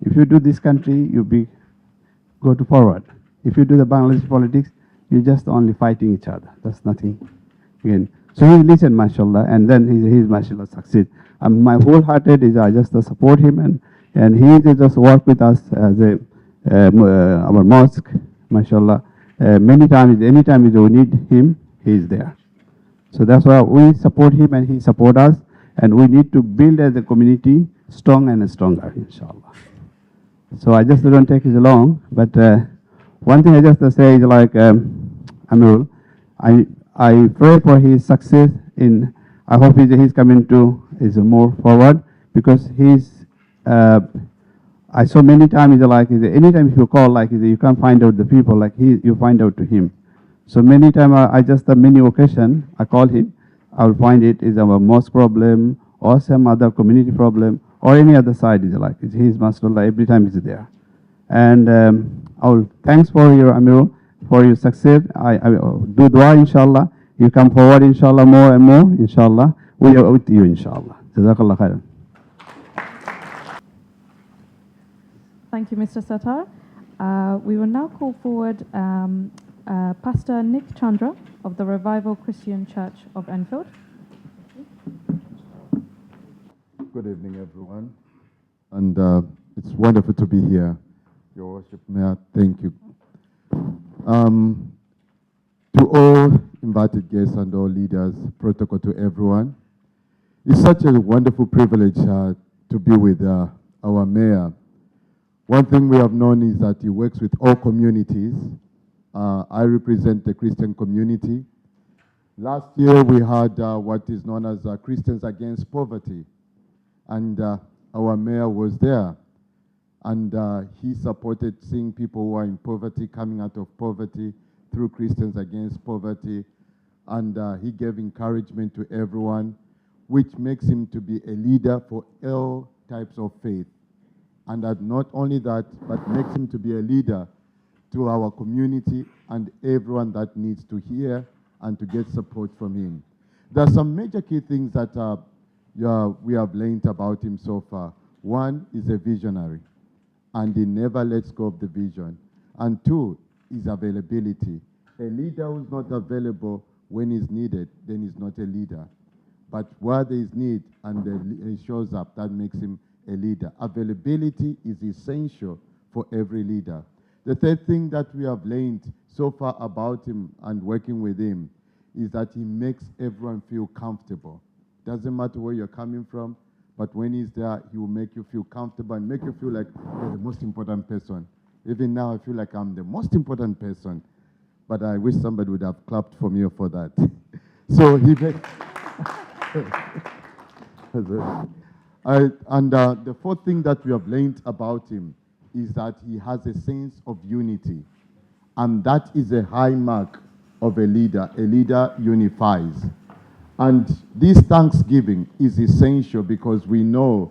I: if you do this country, you go to forward. If you do the Bangladeshi politics, you're just only fighting each other. That's nothing. Again, so he listened, mashallah, and then he's mashallah succeed. My wholehearted is I just support him, and he just work with us as our mosque, mashallah. Many times, anytime we need him, he is there. So that's why we support him and he support us, and we need to build as a community strong and stronger, inshallah. So I just don't take it long, but one thing I just say is like Amirul, I pray for his success in. I hope he's coming to is more forward because he's. I saw many times like anytime if you call like you can't find out the people like you find out to him. So many times I just many occasion I call him. I will find it is our mosque problem or some other community problem or any other side is like he's mashallah every time he's there. And I will thanks for your Amirul for your success. I do dua inshallah. You come forward inshallah more and more inshallah. We are with you inshallah. Jazakallah khairan.
C: Thank you, Mr. Sattar. We will now call forward Pastor Nick Chandra of the Revival Christian Church of Enfield.
J: Good evening, everyone. And it's wonderful to be here. Your Worship Mayor, thank you. To all invited guests and all leaders, protocol to everyone. It's such a wonderful privilege to be with our mayor. One thing we have known is that he works with all communities. I represent the Christian community. Last year we had what is known as Christians Against Poverty. And our mayor was there. And he supported seeing people who are in poverty, coming out of poverty through Christians Against Poverty. And he gave encouragement to everyone, which makes him to be a leader for all types of faith. And that not only that, but makes him to be a leader to our community and everyone that needs to hear and to get support from him. There are some major key things that we have learned about him so far. One is a visionary, and he never lets go of the vision. And two is availability. A leader who's not available when he's needed, then he's not a leader. But where there is need and he shows up, that makes him a leader. Availability is essential for every leader. The third thing that we have learned so far about him and working with him is that he makes everyone feel comfortable. Doesn't matter where you're coming from, but when he's there, he will make you feel comfortable and make you feel like you're the most important person. Even now, I feel like I'm the most important person, but I wish somebody would have clapped for me for that. So he makes... the fourth thing that we have learned about him is that he has a sense of unity. And that is a high mark of a leader. A leader unifies. And this Thanksgiving is essential because we know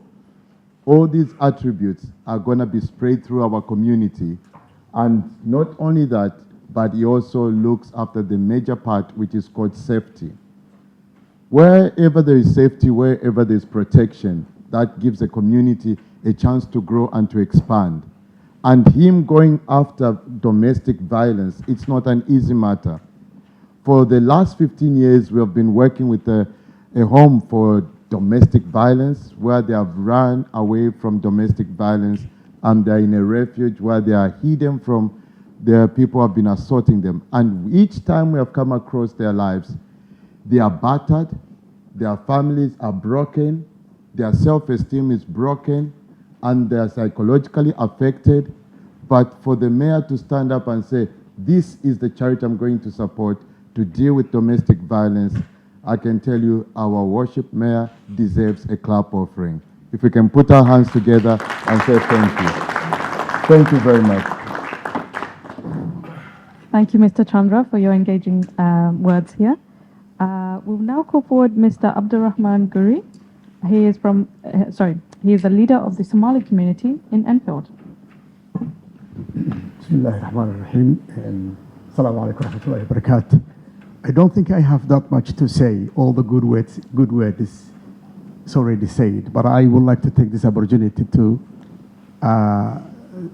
J: all these attributes are going to be spread through our community. And not only that, but he also looks after the major part, which is called safety. Wherever there is safety, wherever there is protection, that gives the community a chance to grow and to expand. And him going after domestic violence, it's not an easy matter. For the last 15 years, we have been working with a home for domestic violence, where they have run away from domestic violence, and they're in a refuge where they are hidden from the people who have been assaulting them. And each time we have come across their lives, they are battered, their families are broken, their self-esteem is broken, and they are psychologically affected. But for the mayor to stand up and say, this is the charity I'm going to support to deal with domestic violence, I can tell you our worship mayor deserves a clap offering. If we can put our hands together and say thank you. Thank you very much.
C: Thank you, Mr. Chandra, for your engaging words here. We'll now call forward Mr. Absurahman Gureye. He is from, he is the leader of the Somali community in Enfield.
K: Bismillahirrahmanirrahim. Assalamu alaikum warahmatullahi wabarakatuh. I don't think I have that much to say. All the good words is already said, but I would like to take this opportunity to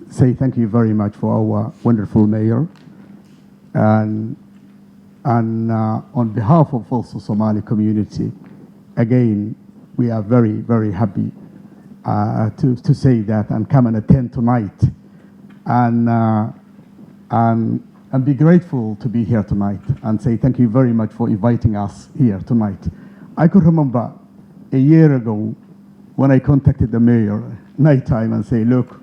K: say thank you very much for our wonderful mayor. And on behalf of also Somali community, again, we are very, very happy to say that and come and attend tonight. And be grateful to be here tonight and say thank you very much for inviting us here tonight. I could remember a year ago when I contacted the mayor nighttime and say, look,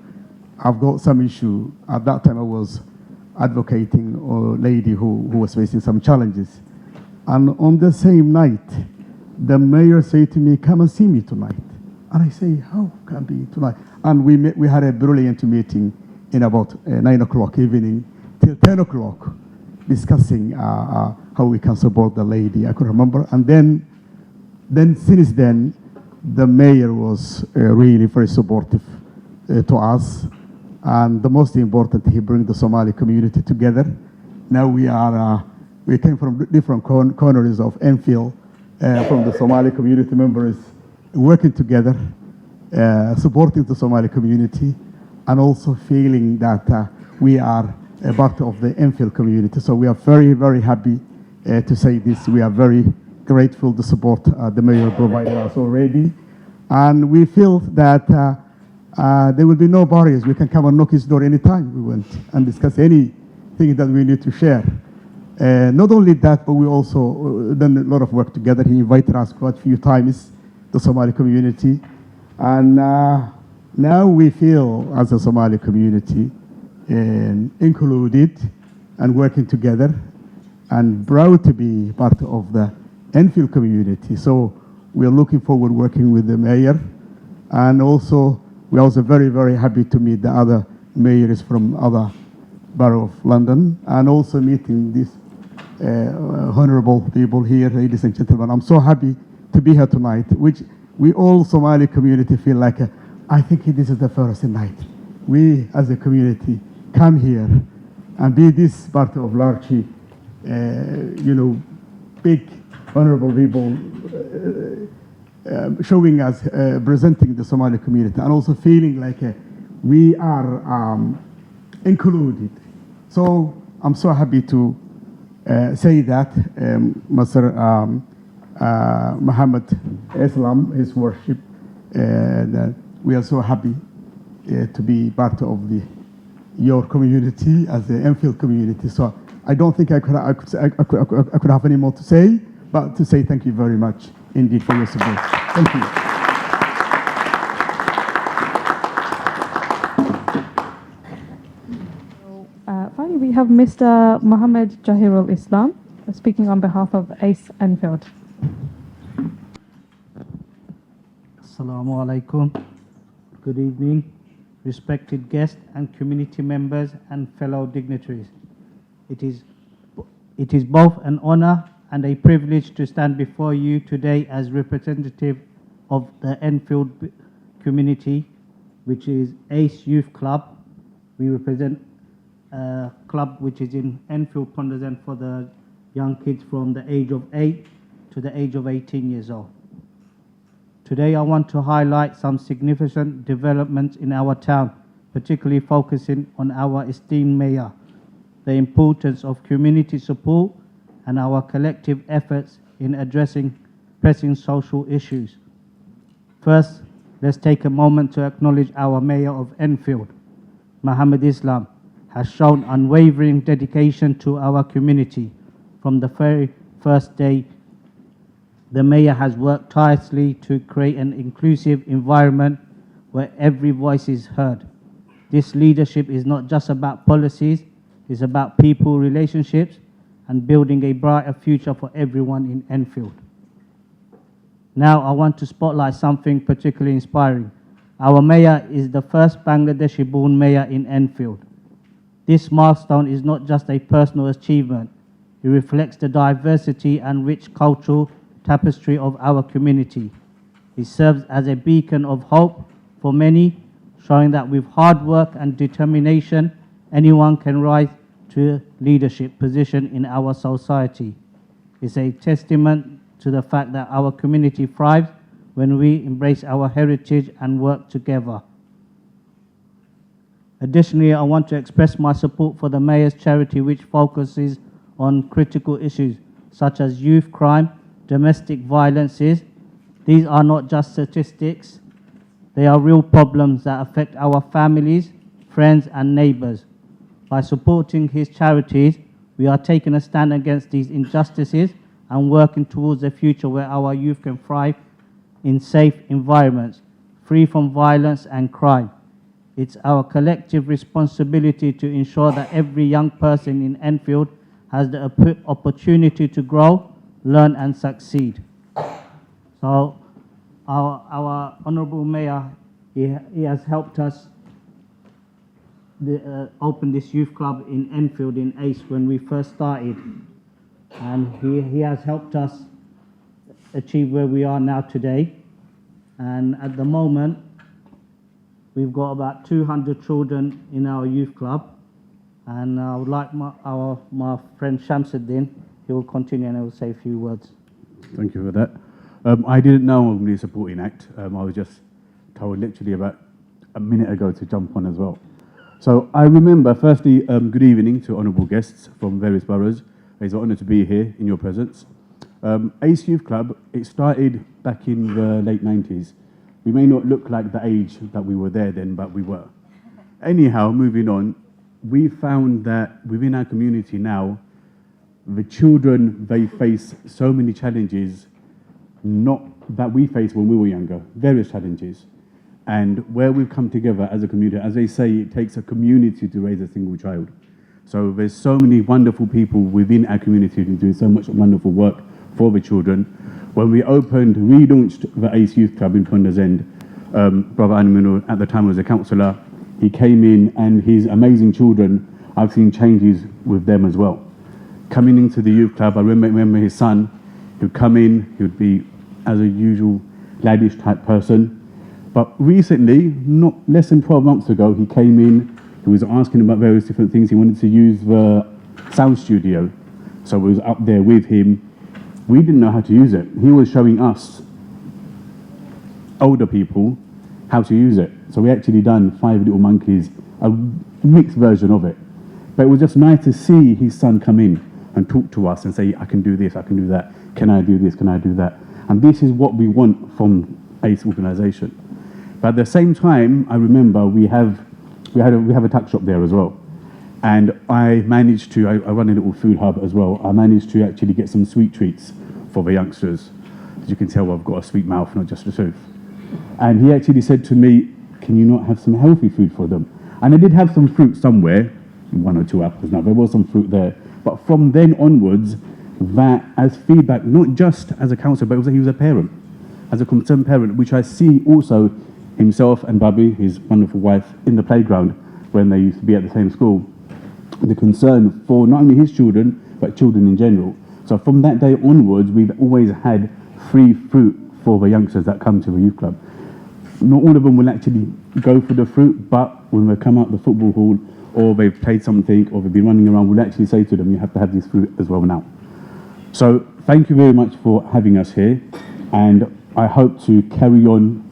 K: I've got some issue. At that time I was advocating a lady who was facing some challenges. And on the same night, the mayor said to me, come and see me tonight. And I say, how can be tonight? And we had a brilliant meeting in about 9 o'clock evening till 10 o'clock, discussing how we can support the lady. I could remember. And then since then, the mayor was really very supportive to us. And the most important, he bring the Somali community together. Now we came from different corners of Enfield, from the Somali community members, working together, supporting the Somali community, and also feeling that we are a part of the Enfield community. So we are very, very happy to say this. We are very grateful to support the mayor provided us already. And we feel that there will be no barriers. We can come and knock his door anytime we want and discuss anything that we need to share. Not only that, but we also done a lot of work together. He invited us quite a few times, the Somali community. And now we feel as a Somali community included and working together and proud to be part of the Enfield community. So we're looking forward working with the mayor. And also, we're also very, very happy to meet the other mayors from other borough of London, and also meeting these honorable people here, ladies and gentlemen. I'm so happy to be here tonight, which we all Somali community feel like, I think this is the first night. We as a community come here and be this part of large, big, honorable people, showing us, presenting the Somali community, and also feeling like we are included. So I'm so happy to say that Mr. Mohammad Islam, his worship, that we are so happy to be part of your community as the Enfield community. So I don't think I could have any more to say, but to say thank you very much indeed for your support. Thank you.
C: Finally, we have Mr. Mohammad Amirul Islam speaking on behalf of ACE Enfield.
L: Assalamu alaikum. Good evening, respected guests and community members and fellow dignitaries. It is both an honor and a privilege to stand before you today as representative of the Enfield community, which is ACE Youth Club. We represent a club which is in Enfield Pondasand for the young kids from the age of 8 to the age of 18 years old. Today I want to highlight some significant developments in our town, particularly focusing on our esteemed mayor, the importance of community support and our collective efforts in addressing pressing social issues. First, let's take a moment to acknowledge our Mayor of Enfield, Mohammad Islam, has shown unwavering dedication to our community. From the very first day, the Mayor has worked tirelessly to create an inclusive environment where every voice is heard. This leadership is not just about policies, it's about people relationships and building a brighter future for everyone in Enfield. Now I want to spotlight something particularly inspiring. Our mayor is the first Bangladeshi-born mayor in Enfield. This milestone is not just a personal achievement. It reflects the diversity and rich cultural tapestry of our community. It serves as a beacon of hope for many, showing that with hard work and determination, anyone can rise to a leadership position in our society. It's a testament to the fact that our community thrives when we embrace our heritage and work together. Additionally, I want to express my support for the Mayor's charity, which focuses on critical issues such as youth crime, domestic violences. These are not just statistics, they are real problems that affect our families, friends and neighbours. By supporting his charities, we are taking a stand against these injustices and working towards a future where our youth can thrive in safe environments. free from violence and crime. It's our collective responsibility to ensure that every young person in Enfield has the opportunity to grow, learn and succeed. So our Honourable Mayor, he has helped us open this youth club in Enfield in ACE when we first started. And he has helped us achieve where we are now today. And at the moment, we've got about 200 children in our youth club. And I would like my friend Shamsuddin, he will continue and I will say a few words.
M: Thank you for that. I didn't know I'm really supporting ACT. I was just told literally about a minute ago to jump on as well. So I remember, firstly, good evening to honourable guests from various boroughs. It's an honour to be here in your presence. ACE Youth Club, it started back in the late 90s. We may not look like the age that we were there then, but we were. Anyhow, moving on, we found that within our community now, the children, they face so many challenges, not that we faced when we were younger, various challenges. And where we've come together as a community, as they say, it takes a community to raise a single child. So there's so many wonderful people within our community who are doing so much wonderful work for the children. When we relaunched the ACE Youth Club in Ponders End, Brother Amirul, at the time was a councillor, he came in and his amazing children, I've seen changes with them as well. Coming into the youth club, I remember his son, he'd come in, he would be as a usual laddish type person. But recently, not less than 12 months ago, he came in, he was asking about various different things. He wanted to use the sound studio. So we was up there with him. We didn't know how to use it. He was showing us, older people, how to use it. So we actually done 5 Little Monkeys, a mixed version of it. But it was just nice to see his son come in and talk to us and say, I can do this, I can do that. Can I do this, can I do that? And this is what we want from ACE organisation. But at the same time, I remember we have a tuck shop there as well. And I managed to, I run a little food hub as well. I managed to actually get some sweet treats for the youngsters. As you can tell, I've got a sweet mouth, not just a tooth. And he actually said to me, can you not have some healthy food for them? And I did have some fruit somewhere, 1 or 2 apples now, there was some fruit there. But from then onwards, that as feedback, not just as a counsellor, but he was a parent, as a concerned parent, which I see also himself and Bobby, his wonderful wife, in the playground when they used to be at the same school. The concern for not only his children, but children in general. So from that day onwards, we've always had free fruit for the youngsters that come to the youth club. Not all of them will actually go for the fruit, but when they come out the football hall, or they've played something, or they've been running around, we'll actually say to them, you have to have this fruit as well now. So thank you very much for having us here, and I hope to carry on,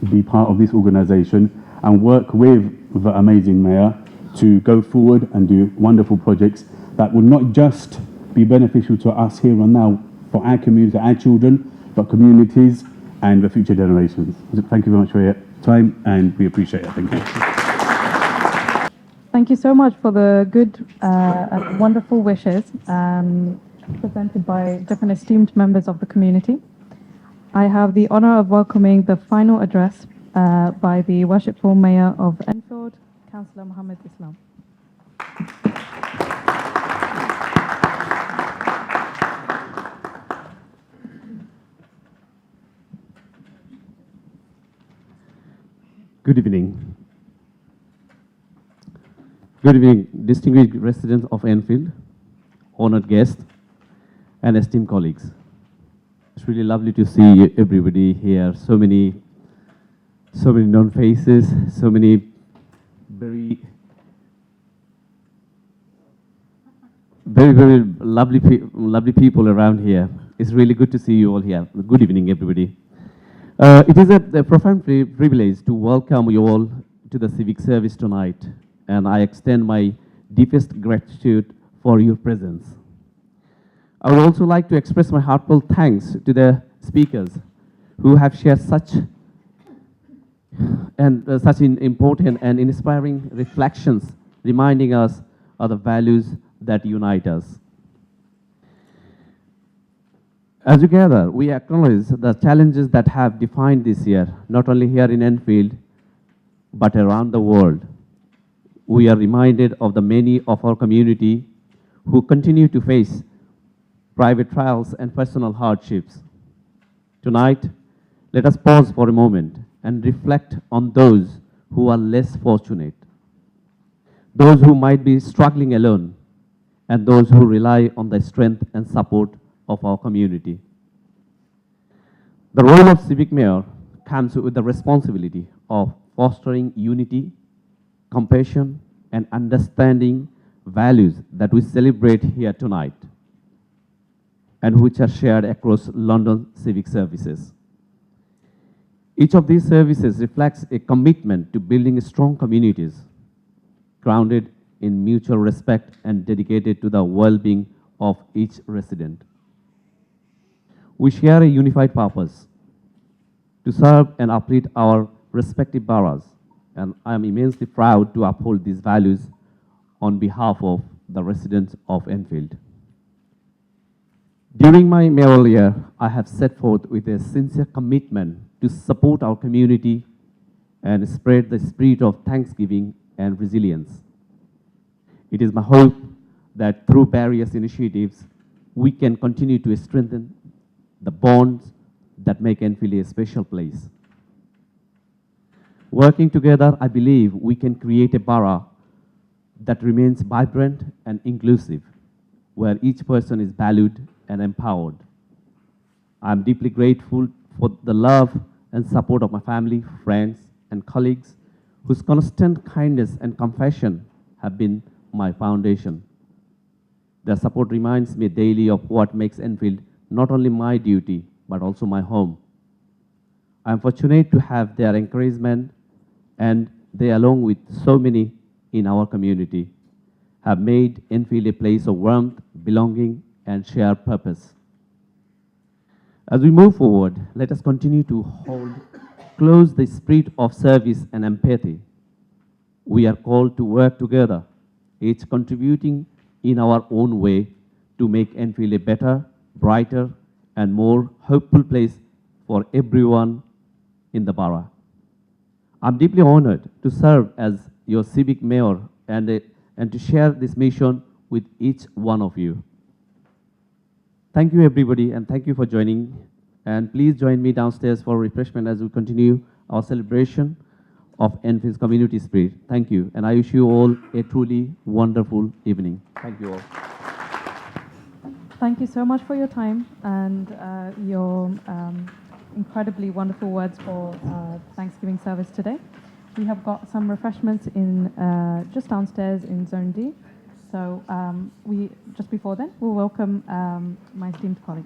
M: be part of this organisation, and work with the amazing mayor to go forward and do wonderful projects that will not just be beneficial to us here and now, for our community, our children, but communities and the future generations. Thank you very much for your time, and we appreciate it. Thank you.
C: Thank you so much for the good and wonderful wishes presented by different esteemed members of the community. I have the honour of welcoming the final address by the Worshipful Mayor of Enfield, Cllr Mohammad Islam.
N: Good evening. Good evening, distinguished residents of Enfield, honored guests, and esteemed colleagues. It's really lovely to see everybody here. So many known faces, so many very lovely people around here. It's really good to see you all here. Good evening, everybody. It is a profound privilege to welcome you all to the civic service tonight, and I extend my deepest gratitude for your presence. I would also like to express my heartfelt thanks to the speakers who have shared such important and inspiring reflections, reminding us of the values that unite us. As we gather, we acknowledge the challenges that have defined this year, not only here in Enfield, but around the world. We are reminded of the many of our community who continue to face private trials and personal hardships. Tonight, let us pause for a moment and reflect on those who are less fortunate, those who might be struggling alone, and those who rely on the strength and support of our community. The role of civic mayor comes with the responsibility of fostering unity, compassion, and understanding values that we celebrate here tonight and which are shared across London civic services. Each of these services reflects a commitment to building strong communities grounded in mutual respect and dedicated to the well-being of each resident. We share a unified purpose to serve and uplift our respective boroughs, and I am immensely proud to uphold these values on behalf of the residents of Enfield. During my mayoral year, I have set forth with a sincere commitment to support our community and spread the spirit of thanksgiving and resilience. It is my hope that through various initiatives, we can continue to strengthen the bonds that make Enfield a special place. Working together, I believe we can create a borough that remains vibrant and inclusive, where each person is valued and empowered. I am deeply grateful for the love and support of my family, friends, and colleagues, whose constant kindness and compassion have been my foundation. Their support reminds me daily of what makes Enfield not only my duty, but also my home. I am fortunate to have their encouragement, and they, along with so many in our community, have made Enfield a place of warmth, belonging, and shared purpose. As we move forward, let us continue to hold close the spirit of service and empathy. We are called to work together, each contributing in our own way to make Enfield a better, brighter, and more hopeful place for everyone in the borough. I'm deeply honored to serve as your civic mayor and to share this mission with each one of you. Thank you, everybody, and thank you for joining. And please join me downstairs for refreshment as we continue our celebration of Enfield's community spirit. Thank you, and I wish you all a truly wonderful evening. Thank you all.
C: Thank you so much for your time and your incredibly wonderful words for Thanksgiving service today. We have got some refreshments in just downstairs in Zone D. So just before then, we'll welcome my esteemed colleague.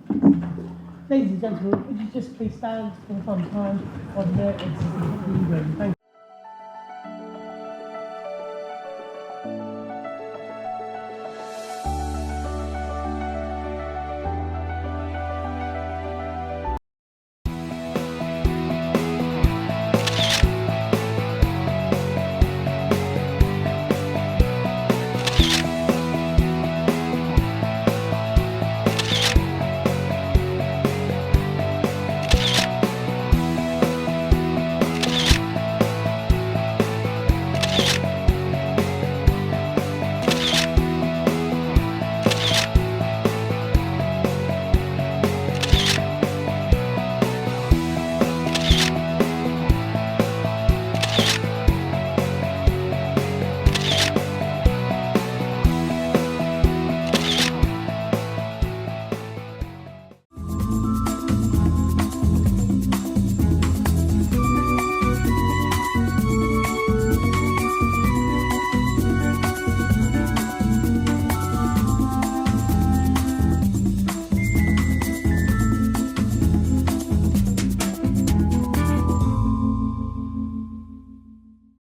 A: Ladies and gentlemen, would you just please stand for some time on the exit room? Thank you.